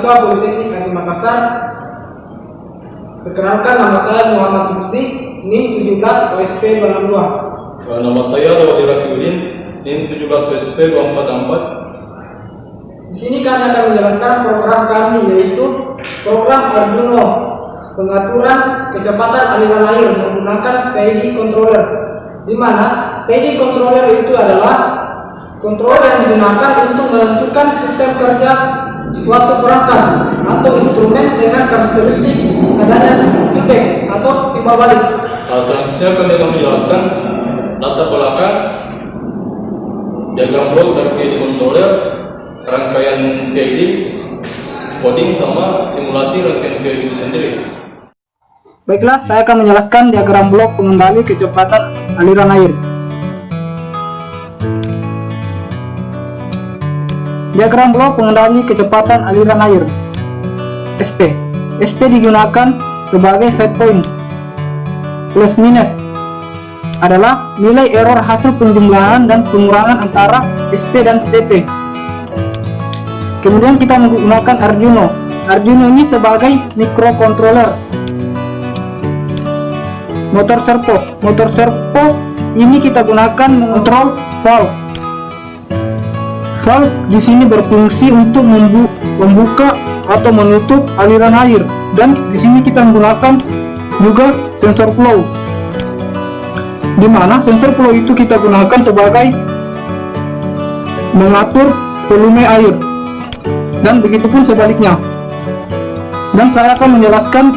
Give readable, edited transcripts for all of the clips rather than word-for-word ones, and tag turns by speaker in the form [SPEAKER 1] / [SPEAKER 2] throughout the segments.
[SPEAKER 1] mahasiswa Politeknik Negeri Makassar. Perkenalkan, nama saya Muhammad Rusdi, NIM 17 OSP 262.
[SPEAKER 2] Nama saya Rawadi Rafiuddin, NIM 17 OSP 244.
[SPEAKER 1] Di sini kami akan menjelaskan program kami, yaitu program Arduino, pengaturan kecepatan aliran air menggunakan PID controller, di mana PID controller itu adalah controller yang digunakan untuk menentukan sistem kerja suatu perangkat atau instrumen dengan karakteristik adanya feedback atau timbal balik.
[SPEAKER 2] Selanjutnya kami akan menjelaskan latar belakang diagram blok dari PID controller, rangkaian PID, coding sama simulasi rangkaian PID itu sendiri.
[SPEAKER 1] Baiklah, saya akan menjelaskan diagram blok pengendali kecepatan aliran air. Diagram blok pengendali kecepatan aliran air SP. SP digunakan sebagai set point. Plus minus adalah nilai error hasil penjumlahan dan pengurangan antara SP dan TP. Kemudian kita menggunakan Arduino. Arduino ini sebagai microcontroller. Motor servo. Motor servo ini kita gunakan mengontrol valve. Valve di sini berfungsi untuk membuka atau menutup aliran air, dan di sini kita menggunakan juga sensor flow, di mana sensor flow itu kita gunakan sebagai mengatur volume air, dan begitupun sebaliknya. Dan saya akan menjelaskan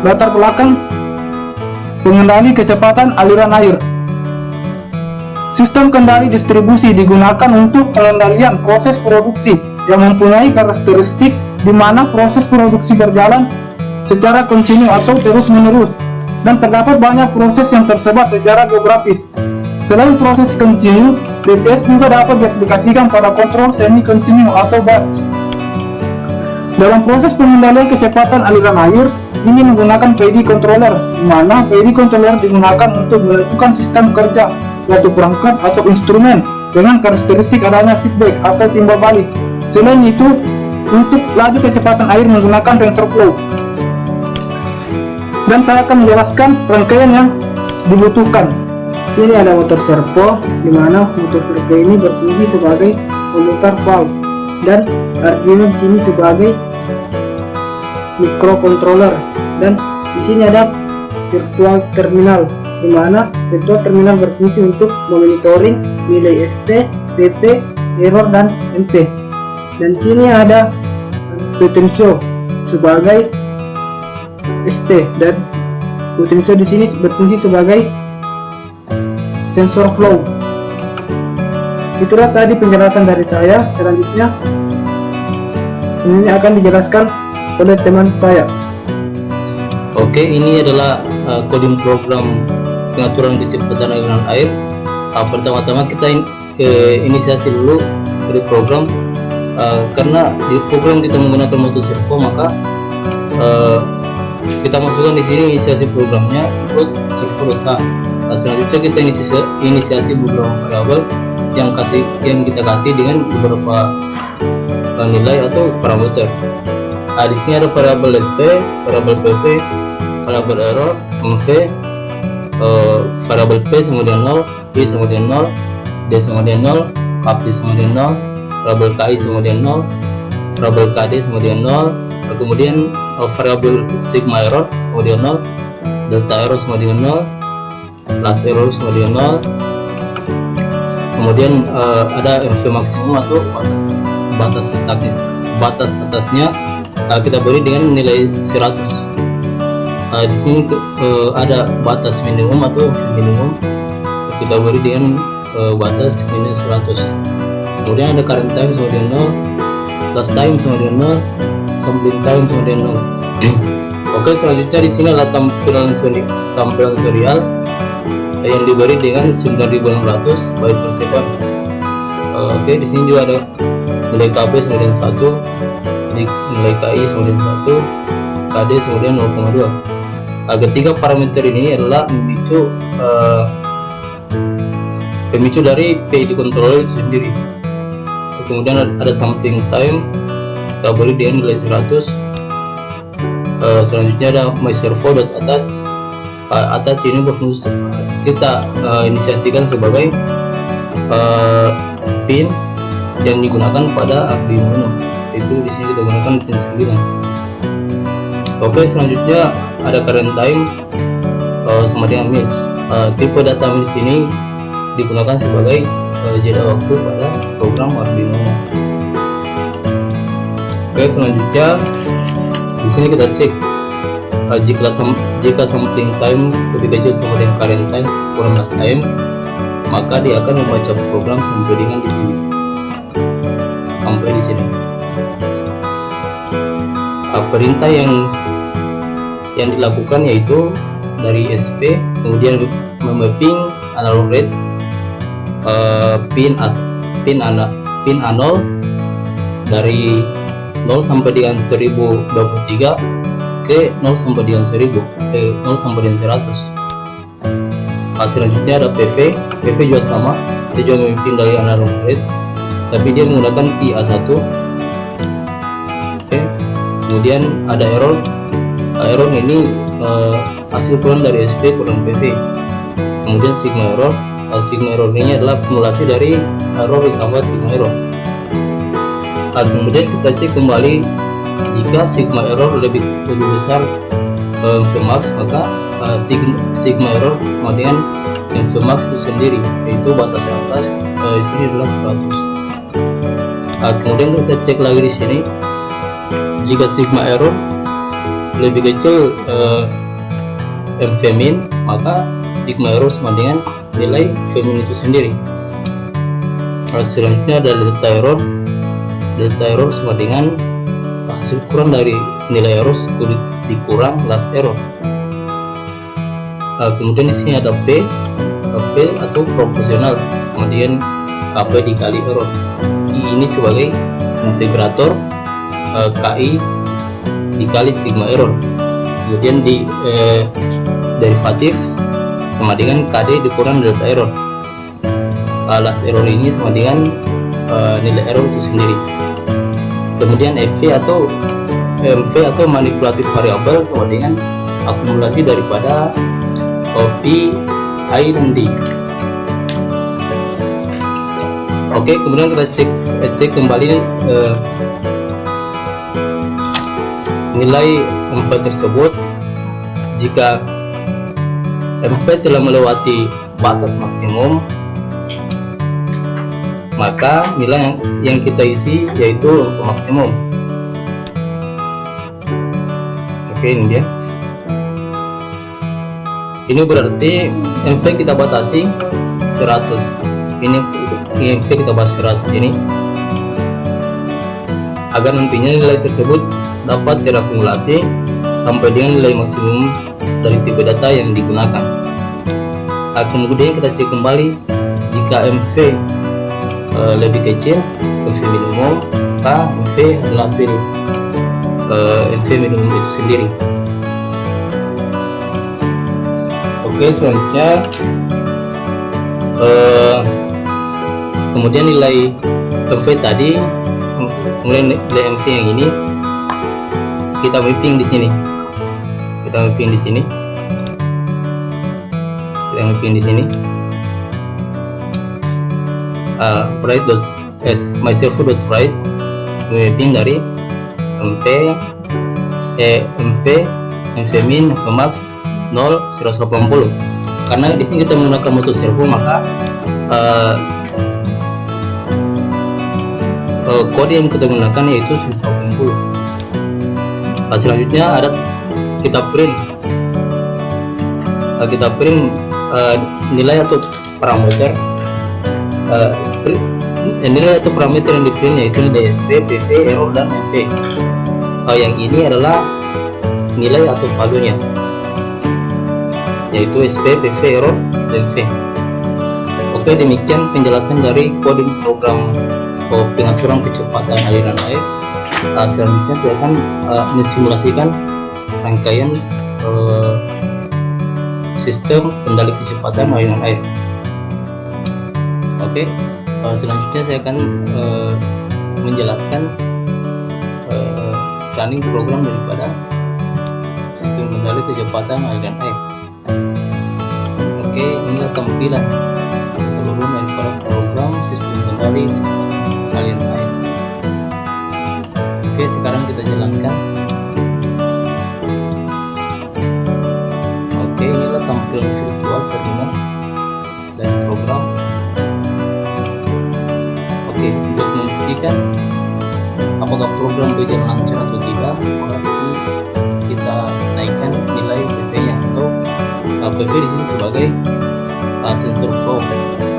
[SPEAKER 1] latar belakang pengendali kecepatan aliran air. Sistem kendali distribusi digunakan untuk pengendalian proses produksi yang mempunyai karakteristik di mana proses produksi berjalan secara kontinu atau terus-menerus, dan terdapat banyak proses yang tersebar secara geografis. Selain proses kontinu, DCS juga dapat diaplikasikan pada kontrol semi-kontinu atau batch. Dalam proses pengendalian kecepatan aliran air, ini menggunakan PID controller, di mana PID controller digunakan untuk menentukan sistem kerja suatu perangkat atau instrumen dengan karakteristik adanya feedback atau timbal balik. Selain itu, untuk laju kecepatan air menggunakan sensor flow. Dan saya akan menjelaskan rangkaian yang dibutuhkan. Sini ada motor servo, di mana motor servo ini berfungsi sebagai pemutar valve, dan Arduino di sini sebagai microcontroller. Dan di sini ada virtual terminal, di mana virtual terminal berfungsi untuk memonitoring nilai SP, TP, error, dan MP. Dan di sini ada potensio sebagai SP, dan potensio di sini berfungsi sebagai sensor flow. Itulah tadi penjelasan dari saya. Selanjutnya ini akan dijelaskan oleh teman saya.
[SPEAKER 3] Oke, ini adalah coding program pengaturan kecepatan aliran air. Pertama-tama kita inisiasi dulu dari program, karena di program kita menggunakan motor servo, maka kita masukkan di sini inisiasi programnya input servo.h. Selanjutnya kita inisiasi beberapa variabel yang kita kasih dengan beberapa nilai atau parameter. Di sini ada variabel SP, variabel PV, variabel error, MV, variabel P sama dengan 0, I sama dengan 0, D sama dengan 0, KP sama dengan 0, variabel KI sama dengan 0, variabel KD sama dengan 0, kemudian variabel sigma error sama dengan 0, delta error sama dengan 0, last error sama dengan 0, kemudian ada MV maksimum atau batas atasnya kita beri dengan nilai 100. Di sini ada batas minimum atau minimum, kita beri dengan batas minus 100. Kemudian ada current time sama dengan 0, last time sama dengan 0, sampling time sama dengan 0. Oke, selanjutnya di sini adalah tampilan serial yang diberi dengan 9600 byte per second. Oke, di sini juga ada nilai KB sama dengan 1, nilai KI sama dengan 1, KD sama dengan 0,2. Ketiga parameter ini adalah pemicu dari PID controller itu sendiri. Kemudian ada sampling time, kita beri dengan nilai 100. Selanjutnya ada myservo.attach. Attach ini berfungsi kita inisiasikan sebagai pin yang digunakan pada Arduino Uno. Itu di sini kita gunakan pin 9. Oke, selanjutnya ada current time sama dengan minutes. Tipe data minutes ini digunakan sebagai jeda waktu pada program Arduino Uno. Oke, selanjutnya di sini kita cek jika sampling time lebih kecil sama dengan current time kurang last time, maka dia akan membaca program sampai dengan di sini. Sampai di sini. Perintah yang dilakukan yaitu dari SP, kemudian memapping analog rate pin A0 dari 0 sampai dengan 1023 ke 0 sampai dengan 1000 0 sampai dengan 100. Selanjutnya ada PV juga sama, dia juga memapping dari analog rate tapi dia menggunakan PA1. Oke. Kemudian ada error ini hasil kurang dari SP kurang PV. Kemudian sigma error ini adalah akumulasi dari error ditambah sigma error. Kemudian kita cek kembali jika sigma error lebih besar Vmax, maka sigma error sama dengan Vmax itu sendiri, yaitu batas atas di sini adalah 100. Kemudian kita cek lagi di sini, jika sigma error lebih kecil Vmin, maka sigma error sama dengan nilai Vmin itu sendiri. Selanjutnya ada delta error sama dengan hasil kurang dari nilai error dikurang last error. Kemudian di sini ada P atau proporsional, kemudian KP dikali error. Ini sebagai integrator KI dikali sigma error. Kemudian di derivatif sama dengan KD dikurang delta error. Last error ini sama dengan nilai error itu sendiri. Kemudian MV atau manipulatif variabel sama dengan akumulasi daripada P, I, dan D. Oke, kemudian kita cek kembali nilai MV tersebut. Jika MV telah melewati batas maksimum, maka nilai yang kita isi yaitu MV maksimum. Oke, ini dia. Ini berarti MV kita batasi 100. Ini MV kita batasi 100 ini, agar nantinya nilai tersebut dapat terakumulasi sampai dengan nilai maksimum dari tipe data yang digunakan. Kemudian kita cek kembali jika MV lebih kecil MV minimum, maka MV adalah hasil MV minimum itu sendiri. Oke, selanjutnya kemudian nilai MV tadi, kemudian nilai MV yang ini kita mapping di sini. Kita mapping di sini. myservo.write mapping dari MV min, Vmax 0, 180. Karena di sini kita menggunakan motor servo, maka kode yang kita gunakan yaitu 180. Selanjutnya ada kita print nilai atau parameter nilai atau parameter yang di print yaitu nilai SP, PV, error, dan MV. Yang ini adalah nilai atau valuenya yaitu SP, PV, error, dan MV. Oke, demikian penjelasan dari kode program pengaturan kecepatan aliran air. Selanjutnya saya akan mensimulasikan rangkaian sistem kendali kecepatan aliran air. Oke, selanjutnya saya akan menjelaskan running program daripada sistem kendali kecepatan aliran air. Oke, inilah tampilan keseluruhan daripada program sistem kendali kecepatan aliran air. Oke, sekarang kita jalankan. Oke, inilah tampilan virtual terminal dan program. Oke, untuk membuktikan apakah program berjalan lancar atau tidak, maka di sini kita naikkan nilai PV-nya atau PV di sini sebagai sensor flow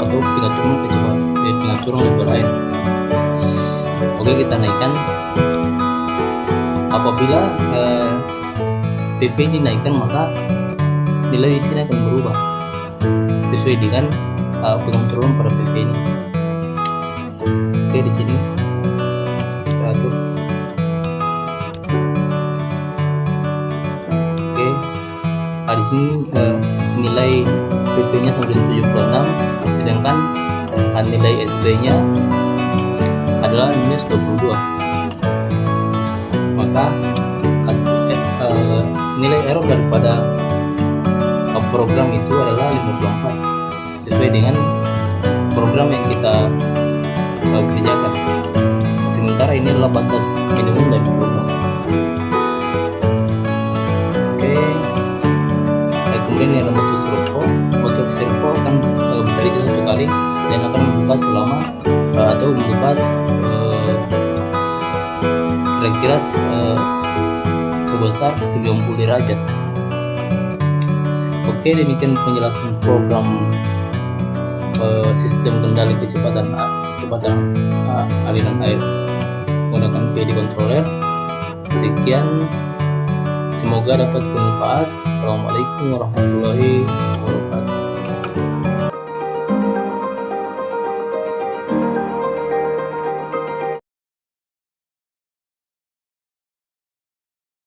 [SPEAKER 3] atau pengaturan level air. Oke, kita naikkan. Apabila PV dinaikkan, maka nilai di sini akan berubah sesuai dengan pengaturan pada PV ini. Oke, di sini kita atur. Oke, di sini nilai PV-nya sampai 76, sedangkan nilai SB-nya adalah minus 22. Maka nilai error daripada program itu adalah 54 sesuai dengan program yang kita kerjakan. Sementara ini adalah batas minimum dari program. Oke, kemudian ini ada motor servo. Motor servo akan bercerita satu kali dan akan membuka selama atau membuka kira-kira sebesar 90 derajat. Oke, demikian penjelasan program sistem kendali kecepatan aliran air menggunakan PID controller. Sekian, semoga dapat bermanfaat. Assalamualaikum warahmatullahi wabarakatuh.